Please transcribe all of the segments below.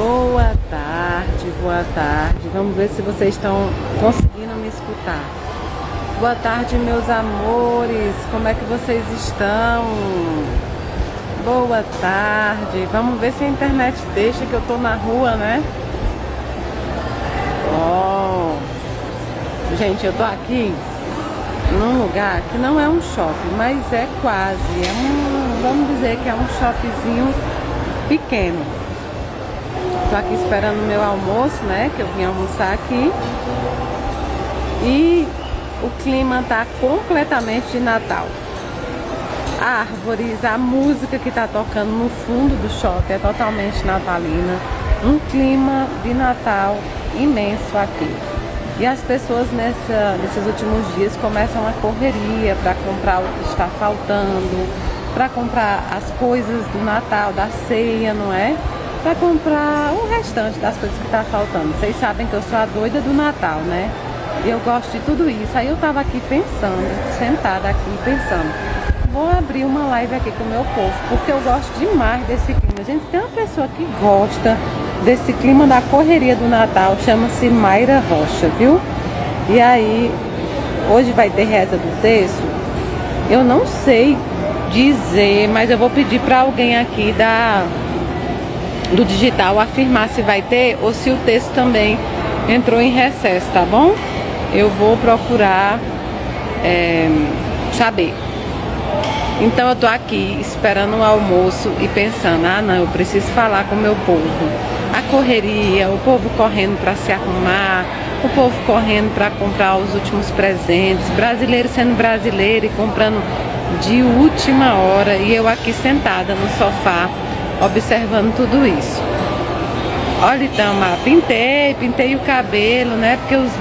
Boa tarde, boa tarde. Vamos ver se vocês estão conseguindo me escutar. Boa tarde, meus amores. Como é que vocês estão? Boa tarde. Vamos ver se a internet deixa, que eu tô na rua, né? Gente, eu tô aqui num lugar que não é um shopping, mas é quase. Vamos dizer que é um shoppingzinho pequeno. Tô aqui esperando o meu almoço, né? Que eu vim almoçar aqui. E o clima tá completamente de Natal. Árvores, a música que tá tocando no fundo do shopping é totalmente natalina. Um clima de Natal imenso aqui. E as pessoas nesses últimos dias começam a correria para comprar o que está faltando, para comprar as coisas do Natal, da ceia, não é? Para comprar o restante das coisas que está faltando. Vocês sabem que eu sou a doida do Natal, né? E eu gosto de tudo isso. Aí eu tava aqui pensando, sentada aqui pensando, vou abrir uma live aqui com o meu povo, porque eu gosto demais desse clima. Gente, tem uma pessoa que gosta desse clima da correria do Natal, chama-se Mayra Rocha, viu? E aí, hoje vai ter reza do terço. Eu não sei dizer, mas eu vou pedir para alguém aqui do digital afirmar se vai ter ou se o texto também entrou em recesso, tá bom? Eu vou procurar saber. Então eu tô aqui esperando o almoço e pensando, não, eu preciso falar com o meu povo. A correria, o povo correndo para se arrumar, o povo correndo para comprar os últimos presentes, brasileiro sendo brasileiro e comprando de última hora, e eu aqui sentada no sofá observando tudo isso. Olha, então, pintei o cabelo, né? Porque os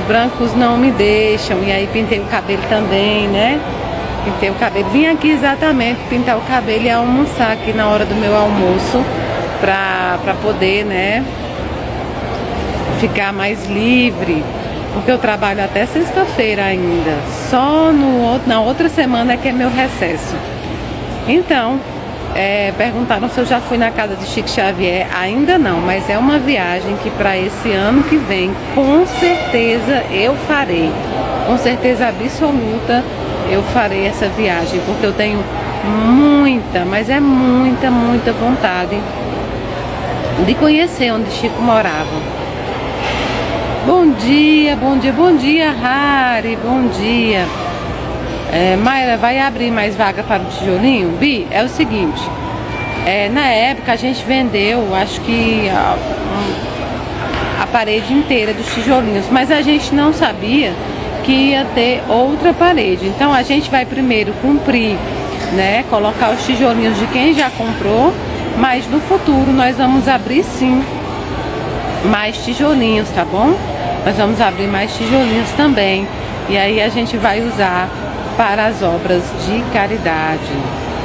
brancos não me deixam, e aí pintei o cabelo também, né? Pintei o cabelo, vim aqui exatamente pintar o cabelo e almoçar aqui na hora do meu almoço pra poder, né, ficar mais livre, porque eu trabalho até sexta-feira ainda, só na outra semana é que é meu recesso. Então, perguntaram se eu já fui na casa de Chico Xavier. Ainda não, mas é uma viagem que para esse ano que vem, com certeza eu farei, com certeza absoluta eu farei essa viagem, porque eu tenho muita, mas é muita vontade de conhecer onde Chico morava. Bom dia, Rari, bom dia. Mayra, vai abrir mais vaga para o tijolinho? Bi, é o seguinte, na época a gente vendeu, acho que a parede inteira dos tijolinhos, mas a gente não sabia que ia ter outra parede. Então a gente vai primeiro cumprir, né, colocar os tijolinhos de quem já comprou, mas no futuro nós vamos abrir sim mais tijolinhos, tá bom? Nós vamos abrir mais tijolinhos também, e aí a gente vai usar para as obras de caridade.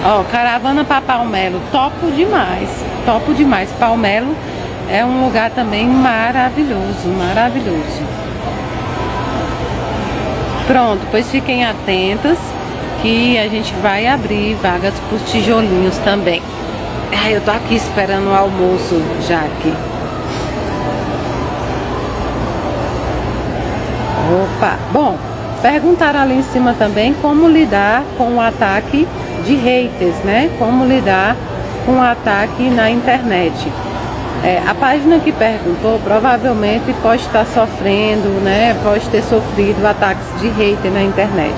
Ó, caravana para Palmelo, topo demais. Palmelo é um lugar também maravilhoso. Pronto, pois fiquem atentas que a gente vai abrir vagas por tijolinhos também. Eu tô aqui esperando o almoço já aqui. Opa, bom, perguntaram ali em cima também como lidar com o ataque de haters, né? Como lidar com o ataque na internet. A página que perguntou provavelmente pode estar sofrendo, né? Pode ter sofrido ataques de hater na internet.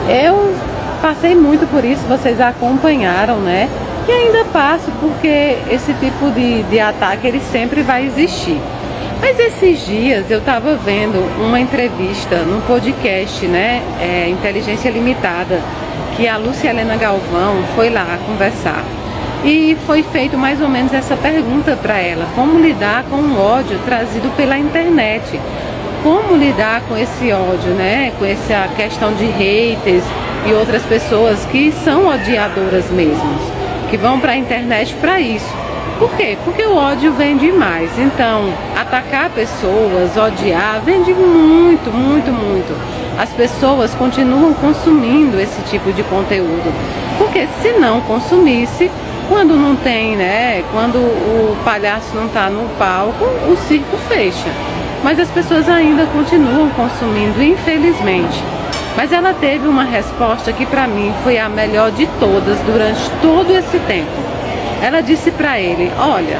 Eu passei muito por isso, vocês acompanharam, né? E ainda passo, porque esse tipo de ataque ele sempre vai existir. Mas esses dias eu estava vendo uma entrevista no podcast, né? Inteligência Limitada, que a Lúcia Helena Galvão foi lá conversar. E foi feito mais ou menos essa pergunta para ela: como lidar com o ódio trazido pela internet? Como lidar com esse ódio, né? Com essa questão de haters e outras pessoas que são odiadoras mesmo, que vão para a internet para isso. Por quê? Porque o ódio vende mais. Então, atacar pessoas, odiar, vende muito. As pessoas continuam consumindo esse tipo de conteúdo. Porque se não consumisse, Quando não tem, né? Quando o palhaço não está no palco, o circo fecha. Mas as pessoas ainda continuam consumindo, infelizmente. Mas ela teve uma resposta que para mim foi a melhor de todas durante todo esse tempo. Ela disse para ele: olha,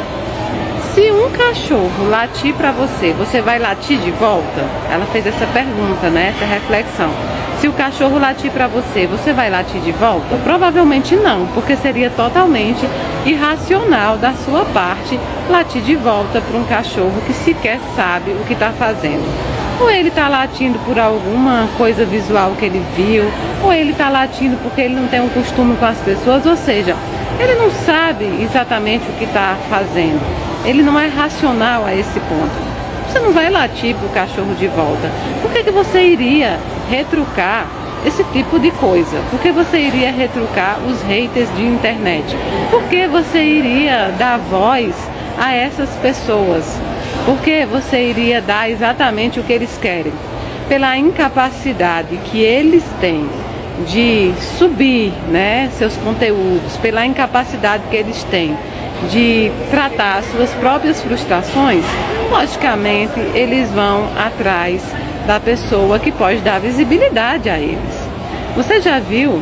se um cachorro latir para você, você vai latir de volta? Ela fez essa pergunta, né? Essa reflexão. Se o cachorro latir para você, você vai latir de volta? Provavelmente não, porque seria totalmente irracional da sua parte latir de volta para um cachorro que sequer sabe o que está fazendo. Ou ele está latindo por alguma coisa visual que ele viu, ou ele está latindo porque ele não tem um costume com as pessoas, ou seja, ele não sabe exatamente o que está fazendo. Ele não é racional a esse ponto. Você não vai latir para o cachorro de volta. Por que você iria retrucar esse tipo de coisa? Por que você iria retrucar os haters de internet? Por que você iria dar voz a essas pessoas? Por que você iria dar exatamente o que eles querem? Pela incapacidade que eles têm de subir, né, seus conteúdos, pela incapacidade que eles têm de tratar as suas próprias frustrações, logicamente eles vão atrás da pessoa que pode dar visibilidade a eles. Você já viu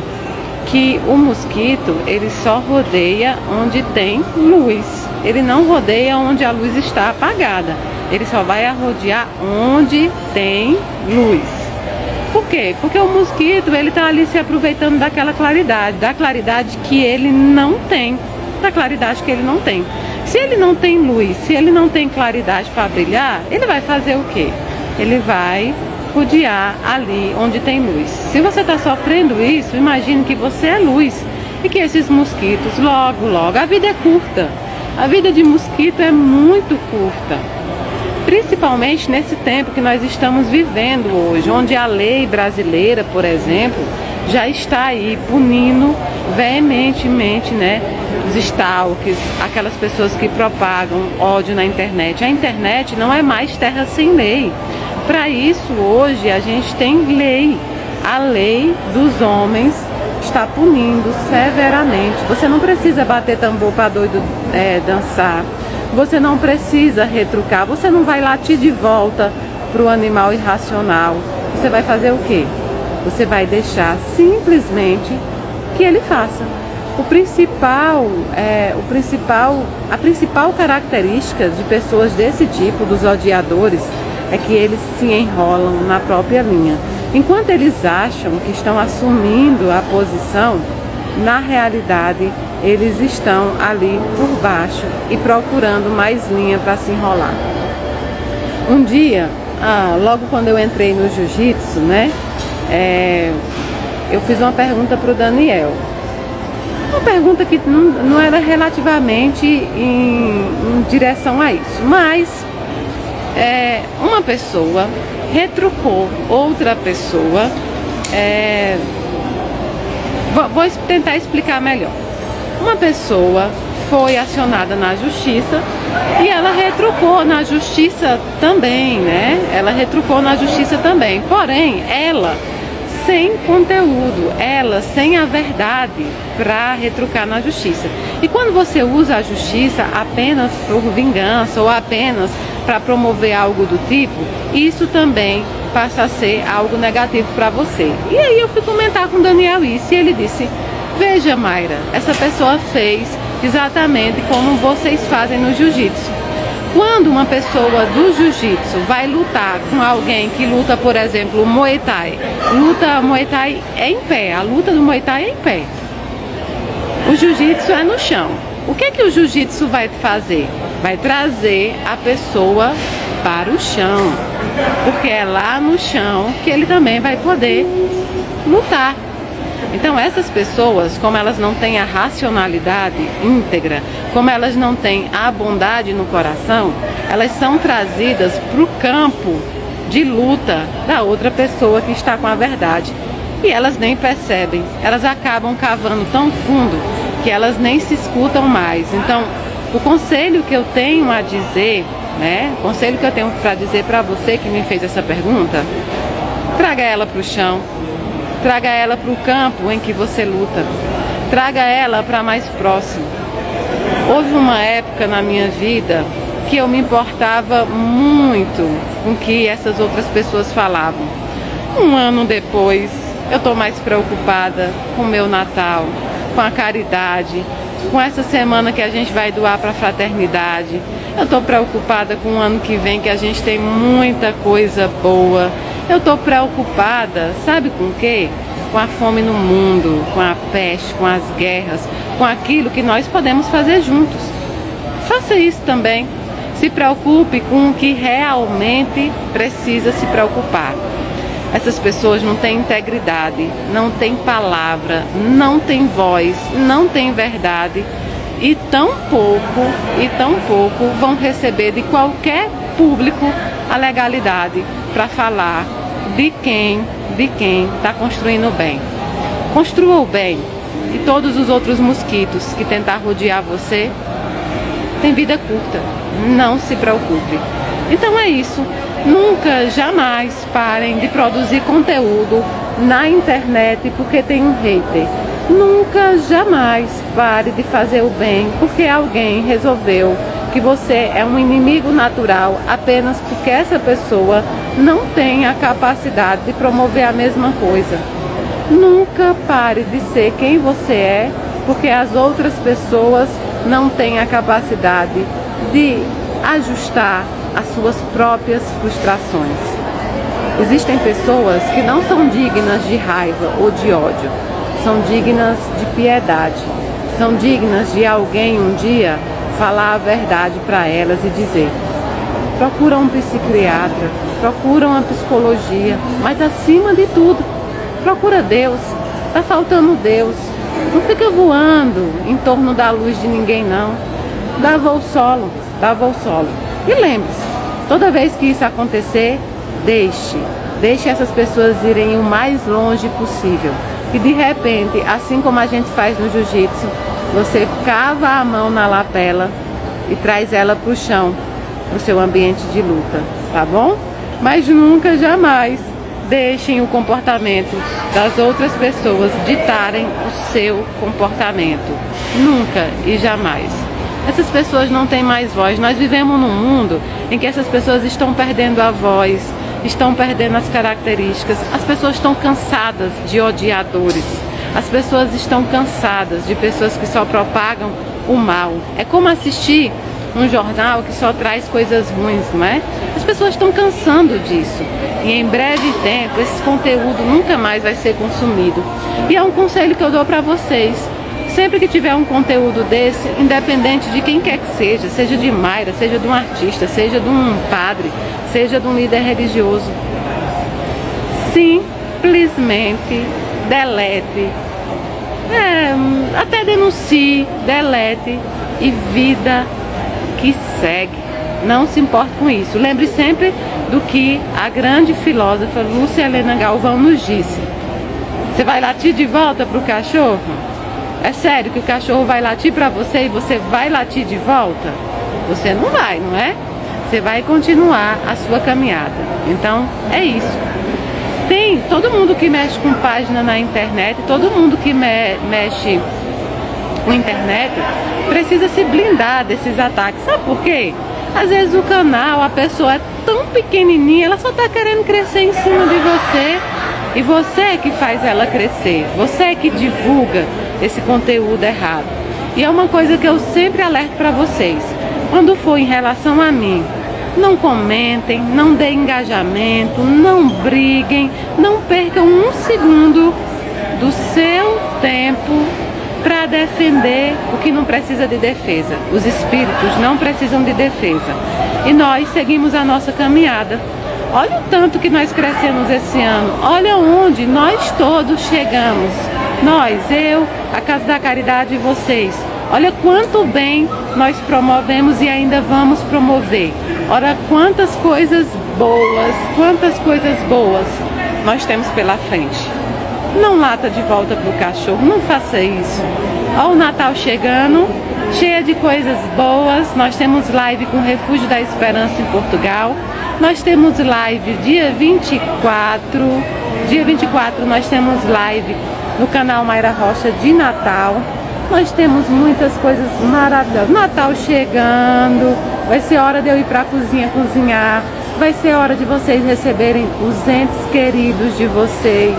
que o mosquito, ele só rodeia onde tem luz. Ele não rodeia onde a luz está apagada. Ele só vai rodear onde tem luz. Por quê? Porque o mosquito, ele está ali se aproveitando daquela claridade, da claridade que ele não tem. Da claridade que ele não tem. Se ele não tem luz, se ele não tem claridade para brilhar, ele vai fazer o quê? Ele vai rodear ali onde tem luz. Se você está sofrendo isso, imagine que você é luz e que esses mosquitos, logo, a vida é curta. A vida de mosquito é muito curta. Principalmente nesse tempo que nós estamos vivendo hoje, onde a lei brasileira, por exemplo, já está aí punindo veementemente, né, os stalkers, aquelas pessoas que propagam ódio na internet. A internet não é mais terra sem lei. Para isso, hoje, a gente tem lei. A lei dos homens está punindo severamente. Você não precisa bater tambor para doido dançar. Você não precisa retrucar. Você não vai latir de volta para o animal irracional. Você vai fazer o quê? Você vai deixar simplesmente que ele faça. A principal característica de pessoas desse tipo, dos odiadores, é que eles se enrolam na própria linha. Enquanto eles acham que estão assumindo a posição, na realidade eles estão ali por baixo e procurando mais linha para se enrolar. Um dia, logo quando eu entrei no jiu-jitsu, né, eu fiz uma pergunta para o Daniel. Uma pergunta que não era relativamente em direção a isso, mas uma pessoa retrucou outra pessoa. Vou tentar explicar melhor. Uma pessoa foi acionada na justiça e ela retrucou na justiça também, né? Ela retrucou na justiça também. Porém, ela sem conteúdo, ela sem a verdade para retrucar na justiça. E quando você usa a justiça apenas por vingança ou apenas para promover algo do tipo, isso também passa a ser algo negativo para você. E aí eu fui comentar com o Daniel isso e ele disse: veja, Mayra, essa pessoa fez exatamente como vocês fazem no jiu-jitsu. Quando uma pessoa do jiu-jitsu vai lutar com alguém que luta, por exemplo, Muay Thai, Muay Thai é em pé, a luta do Muay Thai é em pé. O jiu-jitsu é no chão. O que é que o jiu-jitsu vai fazer? Vai trazer a pessoa para o chão, porque é lá no chão que ele também vai poder lutar. Então essas pessoas, como elas não têm a racionalidade íntegra, como elas não têm a bondade no coração, elas são trazidas para o campo de luta da outra pessoa que está com a verdade. E elas nem percebem, elas acabam cavando tão fundo que elas nem se escutam mais. Então, o conselho que eu tenho a dizer, né? O conselho que eu tenho para dizer para você que me fez essa pergunta: traga ela para o chão. Traga ela para o campo em que você luta. Traga ela para mais próximo. Houve uma época na minha vida que eu me importava muito com o que essas outras pessoas falavam. Um ano depois, eu estou mais preocupada com o meu Natal, com a caridade, com essa semana que a gente vai doar para a fraternidade. Eu estou preocupada com o ano que vem, que a gente tem muita coisa boa. Eu estou preocupada, sabe com o quê? Com a fome no mundo, com a peste, com as guerras, com aquilo que nós podemos fazer juntos. Faça isso também. Se preocupe com o que realmente precisa se preocupar. Essas pessoas não têm integridade, não têm palavra, não têm voz, não têm verdade e tão pouco vão receber de qualquer público a legalidade para falar de quem está construindo o bem. Construa o bem e todos os outros mosquitos que tentar rodear você têm vida curta. Não se preocupe. Então é isso. Nunca, jamais parem de produzir conteúdo na internet porque tem um hater. Nunca, jamais pare de fazer o bem porque alguém resolveu que você é um inimigo natural apenas porque essa pessoa não tem a capacidade de promover a mesma coisa. Nunca pare de ser quem você é porque as outras pessoas não têm a capacidade de ajustar as suas próprias frustrações. Existem pessoas que não são dignas de raiva ou de ódio, são dignas de piedade, são dignas de alguém um dia falar a verdade para elas e dizer: procura um psiquiatra, procura uma psicologia, mas acima de tudo, procura Deus. Tá faltando Deus. Não fica voando em torno da luz de ninguém não. Dá voo solo, dá voo solo. E lembre-se, toda vez que isso acontecer, deixe essas pessoas irem o mais longe possível. E de repente, assim como a gente faz no jiu-jitsu, você cava a mão na lapela e traz ela para o chão, para o seu ambiente de luta, tá bom? Mas nunca, jamais deixem o comportamento das outras pessoas ditarem o seu comportamento. Nunca e jamais. Essas pessoas não têm mais voz. Nós vivemos num mundo em que essas pessoas estão perdendo a voz, estão perdendo as características. As pessoas estão cansadas de odiadores. As pessoas estão cansadas de pessoas que só propagam o mal. É como assistir um jornal que só traz coisas ruins, não é? As pessoas estão cansando disso. E em breve tempo, esse conteúdo nunca mais vai ser consumido. E é um conselho que eu dou para vocês. Sempre que tiver um conteúdo desse, independente de quem quer que seja de Mayra, seja de um artista, seja de um padre, seja de um líder religioso, simplesmente delete, até denuncie, delete e vida que segue. Não se importe com isso. Lembre sempre do que a grande filósofa Lúcia Helena Galvão nos disse: você vai latir de volta para o cachorro? É sério que o cachorro vai latir para você e você vai latir de volta? Você não vai, não é? Você vai continuar a sua caminhada. Então, é isso. Tem todo mundo que mexe com página na internet, todo mundo que mexe com internet precisa se blindar desses ataques. Sabe por quê? Às vezes o canal, a pessoa é tão pequenininha, ela só está querendo crescer em cima de você. E você é que faz ela crescer, você é que divulga esse conteúdo errado. E é uma coisa que eu sempre alerto para vocês: quando for em relação a mim, não comentem, não deem engajamento, não briguem, não percam um segundo do seu tempo para defender o que não precisa de defesa. Os espíritos não precisam de defesa. E nós seguimos a nossa caminhada. Olha o tanto que nós crescemos esse ano. Olha onde nós todos chegamos. Nós, eu, a Casa da Caridade e vocês. Olha quanto bem nós promovemos e ainda vamos promover. Olha quantas coisas boas nós temos pela frente. Não lata de volta pro cachorro, não faça isso. Olha o Natal chegando, cheia de coisas boas. Nós temos live com o Refúgio da Esperança em Portugal. Nós temos live dia 24. Dia 24 nós temos live no canal Mayra Rocha de Natal. Nós temos muitas coisas maravilhosas. Natal chegando, vai ser hora de eu ir para a cozinha cozinhar, vai ser hora de vocês receberem os entes queridos de vocês.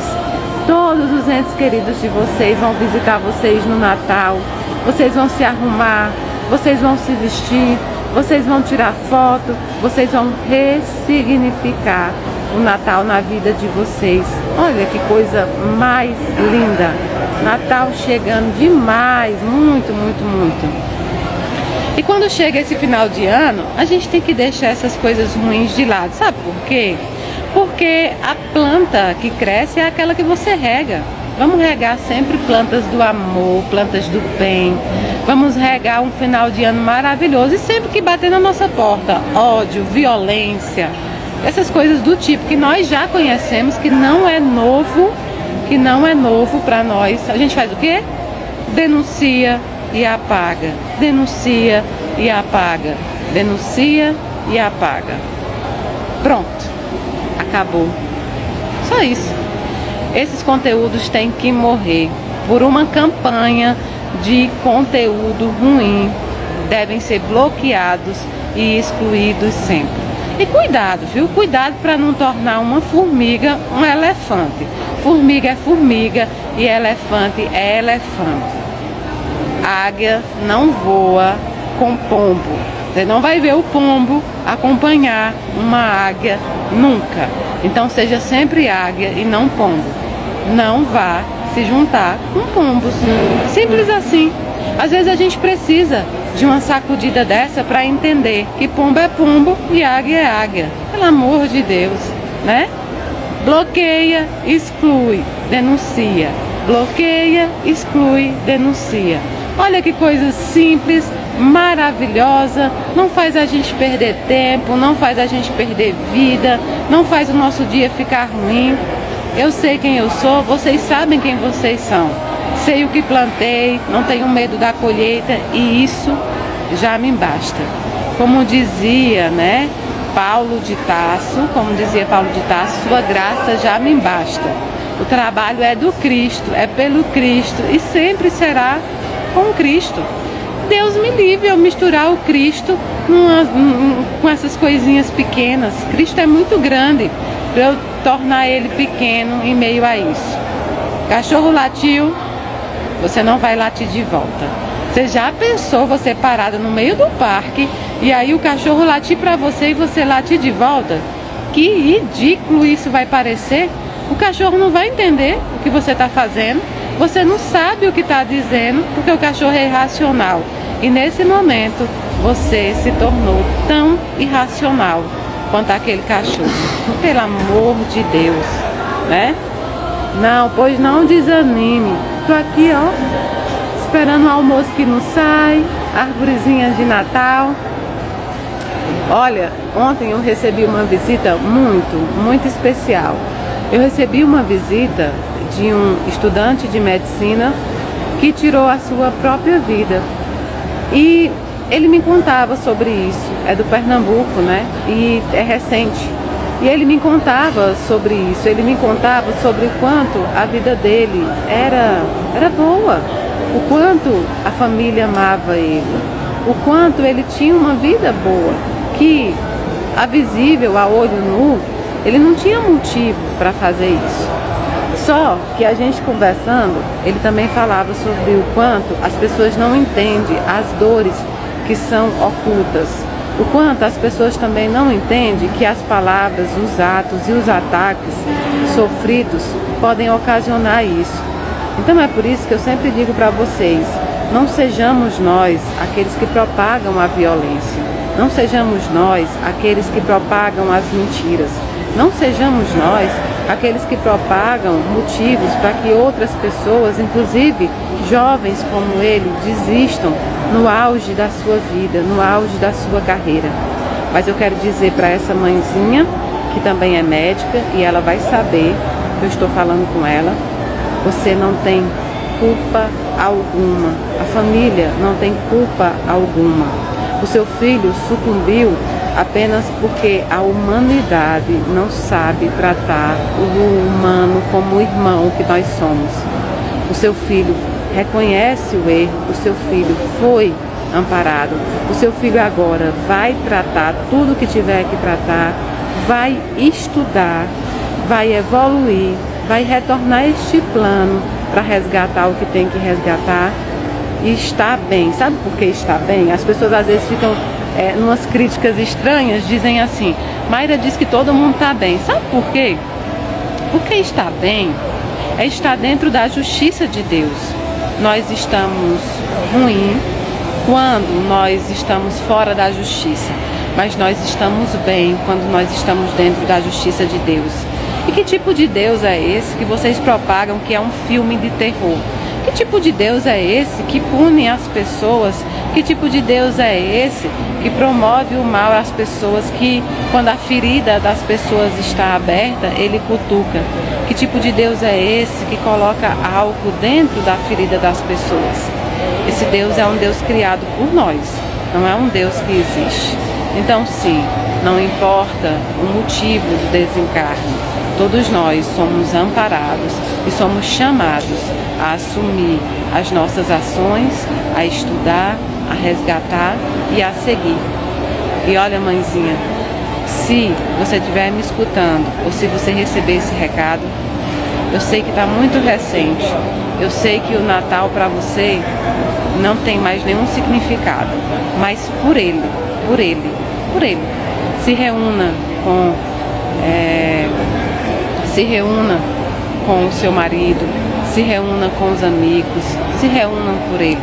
Todos os entes queridos de vocês vão visitar vocês no Natal. Vocês vão se arrumar, vocês vão se vestir, vocês vão tirar foto, vocês vão ressignificar o Natal na vida de vocês. Olha que coisa mais linda. Natal chegando demais, muito, muito, muito. E quando chega esse final de ano, a gente tem que deixar essas coisas ruins de lado. Sabe por quê? Porque a planta que cresce é aquela que você rega. Vamos regar sempre plantas do amor, plantas do bem. Vamos regar um final de ano maravilhoso. E sempre que bater na nossa porta, ódio, violência, essas coisas do tipo que nós já conhecemos, que não é novo para nós. A gente faz o quê? Denuncia e apaga. Denuncia e apaga. Denuncia e apaga. Pronto. Acabou. Só isso. Esses conteúdos têm que morrer por uma campanha de conteúdo ruim. Devem ser bloqueados e excluídos sempre. E cuidado, viu? Cuidado para não tornar uma formiga um elefante. Formiga é formiga e elefante é elefante. Águia não voa com pombo. Você não vai ver o pombo acompanhar uma águia nunca. Então seja sempre águia e não pombo. Não vá se juntar com pombos. Simples assim. Às vezes a gente precisa de uma sacudida dessa para entender que pombo é pombo e águia é águia. Pelo amor de Deus, né? Bloqueia, exclui, denuncia. Bloqueia, exclui, denuncia. Olha que coisa simples, maravilhosa, não faz a gente perder tempo, não faz a gente perder vida, não faz o nosso dia ficar ruim. Eu sei quem eu sou, vocês sabem quem vocês são. Sei o que plantei, não tenho medo da colheita e isso já me basta. Como dizia, né, Paulo de Tarso, sua graça já me basta. O trabalho é do Cristo, é pelo Cristo e sempre será com Cristo. Deus me livre eu misturar o Cristo com essas coisinhas pequenas. Cristo é muito grande para eu tornar ele pequeno em meio a isso. Cachorro latiu, você não vai latir de volta. Você já pensou você parada no meio do parque e aí o cachorro latir para você e você latir de volta? Que ridículo isso vai parecer. O cachorro não vai entender o que você está fazendo. Você não sabe o que está dizendo porque o cachorro é irracional. E nesse momento você se tornou tão irracional quanto aquele cachorro. Pelo amor de Deus, né? Não, pois não desanime. Tô aqui, ó, esperando o almoço que não sai, árvorezinha de Natal. Olha, ontem eu recebi uma visita muito especial. Eu recebi uma visita de um estudante de medicina que tirou a sua própria vida. E ele me contava sobre isso, é do Pernambuco, né? E é recente. E ele me contava sobre isso, ele me contava sobre o quanto a vida dele era boa, o quanto a família amava ele, o quanto ele tinha uma vida boa, que a visível, a olho nu, ele não tinha motivo para fazer isso. Só que a gente conversando, ele também falava sobre o quanto as pessoas não entendem as dores que são ocultas. O quanto as pessoas também não entendem que as palavras, os atos e os ataques sofridos podem ocasionar isso. Então é por isso que eu sempre digo para vocês, não sejamos nós aqueles que propagam a violência. Não sejamos nós aqueles que propagam as mentiras. Não sejamos nós aqueles que propagam motivos para que outras pessoas, inclusive jovens como ele, desistam no auge da sua vida, no auge da sua carreira. Mas eu quero dizer para essa mãezinha, que também é médica, e ela vai saber que eu estou falando com ela, você não tem culpa alguma, a família não tem culpa alguma. O seu filho sucumbiu apenas porque a humanidade não sabe tratar o humano como o irmão que nós somos. O seu filho reconhece o erro, o seu filho foi amparado, o seu filho agora vai tratar tudo que tiver que tratar, vai estudar, vai evoluir, vai retornar este plano para resgatar o que tem que resgatar e está bem. Sabe por que está bem? As pessoas às vezes ficam umas críticas estranhas, dizem assim: Mayra diz que todo mundo está bem. Sabe por quê? Porque está bem é estar dentro da justiça de Deus. Nós estamos ruim quando nós estamos fora da justiça, mas nós estamos bem quando nós estamos dentro da justiça de Deus. E que tipo de Deus é esse que vocês propagam que é um filme de terror? Que tipo de Deus é esse que pune as pessoas? Que tipo de Deus é esse que promove o mal às pessoas, que quando a ferida das pessoas está aberta, ele cutuca? Que tipo de Deus é esse que coloca álcool dentro da ferida das pessoas? Esse Deus é um Deus criado por nós, não é um Deus que existe. Então sim, não importa o motivo do desencarne, todos nós somos amparados e somos chamados a assumir as nossas ações, a estudar, a resgatar e a seguir. E olha, mãezinha, se você estiver me escutando ou se você receber esse recado, eu sei que está muito recente, eu sei que o Natal para você não tem mais nenhum significado, mas por ele, se reúna com o seu marido, se reúna com os amigos, se reúnam por ele.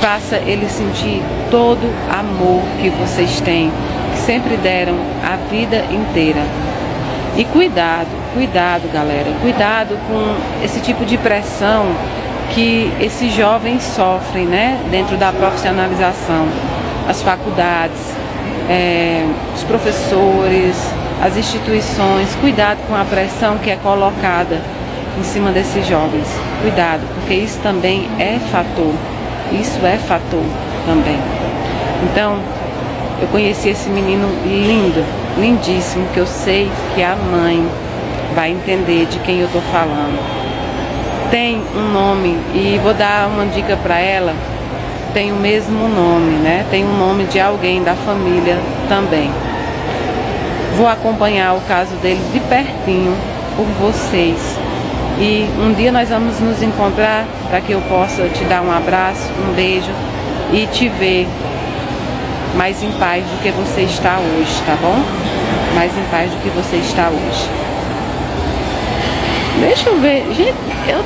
Faça ele sentir todo o amor que vocês têm, que sempre deram a vida inteira. E cuidado, galera, cuidado com esse tipo de pressão que esses jovens sofrem, né? Dentro da profissionalização, as faculdades, os professores, as instituições. Cuidado com a pressão que é colocada em cima desses jovens. Cuidado, porque isso também é fator. Isso é fator também. Então, eu conheci esse menino lindo, lindíssimo, que eu sei que a mãe vai entender de quem eu tô falando. Tem um nome, e vou dar uma dica para ela, tem o mesmo nome, né? Tem um nome de alguém da família também. Vou acompanhar o caso dele de pertinho por vocês. E um dia nós vamos nos encontrar para que eu possa te dar um abraço, um beijo e te ver mais em paz do que você está hoje, tá bom? Mais em paz do que você está hoje. Deixa eu ver, gente, eu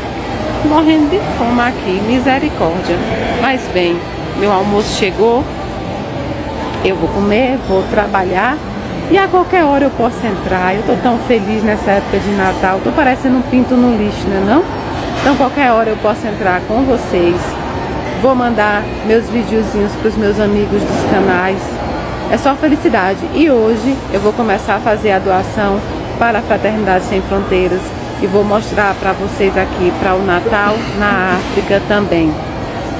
tô morrendo de fome aqui, misericórdia. Mas bem, meu almoço chegou, eu vou comer, vou trabalhar. E a qualquer hora eu posso entrar. Eu tô tão feliz nessa época de Natal. Tô parecendo um pinto no lixo, né não? Então qualquer hora eu posso entrar com vocês. Vou mandar meus videozinhos pros meus amigos dos canais. É só felicidade. E hoje eu vou começar a fazer a doação para a Fraternidade Sem Fronteiras. E vou mostrar para vocês aqui para o Natal na África também.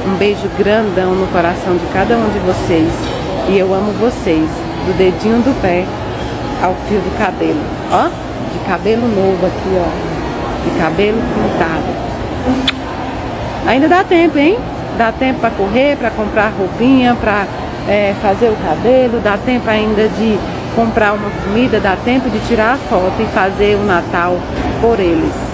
Um beijo grandão no coração de cada um de vocês. E eu amo vocês. Do dedinho do pé ao fio do cabelo, ó, de cabelo novo aqui, ó, de cabelo pintado. Ainda dá tempo, hein? Dá tempo para correr, para comprar roupinha, para fazer o cabelo, dá tempo ainda de comprar uma comida, dá tempo de tirar a foto e fazer o Natal por eles.